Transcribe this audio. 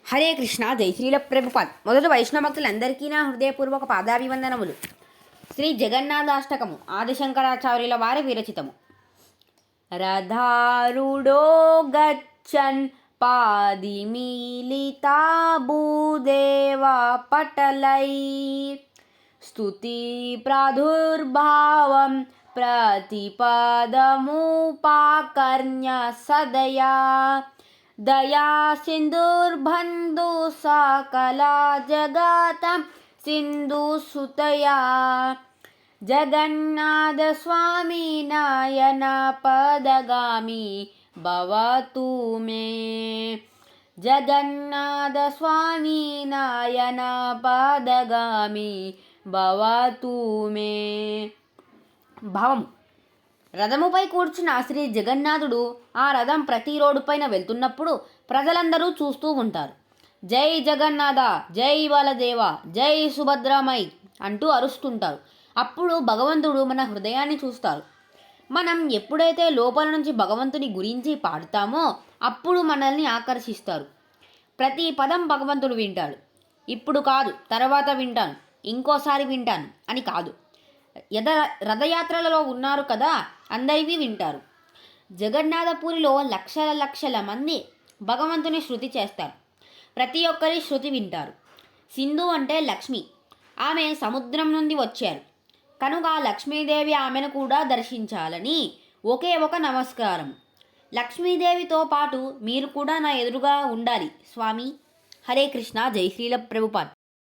హరే కృష్ణ జై శ్రీల ప్రభుపాద్. మొదట వైష్ణవ భక్తులందరికీ నా హృదయపూర్వక పాదాభివందనములు. శ్రీ జగన్నాథాష్టకము ఆదిశంకరాచార్యుల వారి విరచితము. రథారుడో గచ్చన్ పాదిమీలితా భూదేవా పటలై స్తుతి ప్రాదుర్భావం ప్రతిపదముపాకర్ణ్య సదయా దయా సింధుర్బంధు సకలా జగతం సింధు సుతయా జగన్నాథ స్వామి నయన పదగామి భవతు మే. జగన్నాథ స్వామి నయన పదగామి భవతు మే. భావము: రథముపై కూర్చున్న శ్రీ జగన్నాథుడు ఆ రథం ప్రతి రోడ్డుపైన వెళ్తున్నప్పుడు ప్రజలందరూ చూస్తూ ఉంటారు. జై జగన్నాథ, జై బలదేవ, జై సుభద్రమై అంటూ అరుస్తుంటారు. అప్పుడు భగవంతుడు మన హృదయాన్ని చూస్తారు. మనం ఎప్పుడైతే లోపల నుంచి భగవంతుని గురించి పాడుతామో అప్పుడు మనల్ని ఆకర్షిస్తారు. ప్రతి పదం భగవంతుడు వింటాడు. ఇప్పుడు కాదు, తర్వాత వింటాను, ఇంకోసారి వింటాను అని కాదు. రథయాత్రలలో ఉన్నారు కదా, అందరివి వింటారు. జగన్నాథపురిలో లక్షల లక్షల మంది భగవంతుని శృతి చేస్తారు. ప్రతి ఒక్కరి శృతి వింటారు. సింధు అంటే లక్ష్మి. ఆమె సముద్రం నుండి వచ్చారు కనుక లక్ష్మీదేవి ఆమెను కూడా దర్శించాలని ఒకే ఒక నమస్కారం. లక్ష్మీదేవితో పాటు మీరు కూడా నా ఎదురుగా ఉండాలి స్వామి. హరే కృష్ణ జై శ్రీల ప్రభుపాద్.